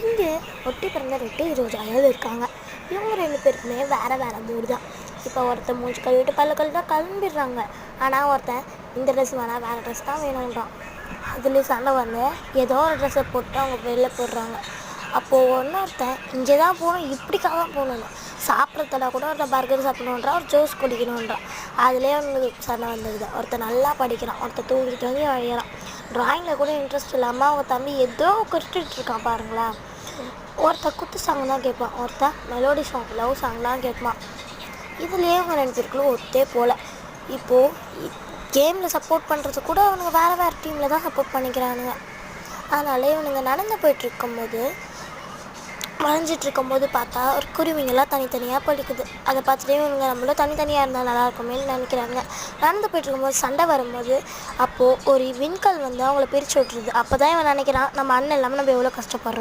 இங்கே ஒட்டி பிறந்த 2 ரோஜாக்கள் இருக்காங்க. இவங்க 2 பேருக்குமே வேறு வேறு மூடு தான். இப்போ ஒருத்தன் மூஞ்சி கழுவிட்டு பல்ல கழுவிட்டா கிளம்பிடுறாங்க. ஆனால் ஒருத்தன் இந்த ட்ரெஸ் வேணாம், வேறு ட்ரெஸ் தான் வேணுன்றான். அதுலேயும் சண்டை வந்து ஏதோ ஒரு ட்ரெஸ்ஸை போட்டு அவங்க வெளில போடுறாங்க. அப்போது இன்னொருத்தன் இங்கே தான் போகணும், இப்படிக்காக தான் போகணும். சாப்பிட்றதுனா கூட ஒருத்தன் பர்கர் சாப்பிடணுன்றான், ஒரு ஜூஸ் குடிக்கணுன்றான். அதுலேயே அவங்களுக்கு சண்டை வந்துடுது. ஒருத்தன் நல்லா படிக்கிறான், ஒருத்தன் தூங்கிட்டு வந்து வழிகிறான். ட்ராயிங்கில் கூட இன்ட்ரெஸ்ட் இல்லாமல் அவங்க தம்பி ஏதோ இருக்கான் பாருங்களேன். ஒருத்தன் குத்து சாங் தான் கேட்பான், ஒருத்தன் மெலோடி சாங் லவ் சாங்லாம் கேட்பான். இதுலேயே அவங்க 2 பேருக்குள்ள ஒத்தே போல். இப்போது கேமில் சப்போர்ட் பண்ணுறது கூட அவனுங்க வேறு டீமில் தான் சப்போர்ட் பண்ணிக்கிறானுங்க. அதனால் இவனுங்க நடந்து போயிட்டுருக்கும்போது வளைஞ்சிட்ருக்கும்போது பார்த்தா ஒரு குருவிங்கெல்லாம் தனித்தனியாக படிக்குது. அதை பார்த்துட்டே இவங்க நம்மளும் தனித்தனியாக இருந்தால் நல்லாயிருக்குமேன்னு நினைக்கிறாங்க. நடந்து போயிட்டுருக்கும்போது சண்டை வரும்போது அப்போது ஒரு விண்கல் வந்து அவங்கள பிரித்து விட்ருது. அப்போ தான் இவன் நினைக்கிறான், நம்ம அண்ணன் இல்லாமல் நம்ம எவ்வளோ கஷ்டப்படுறோம்.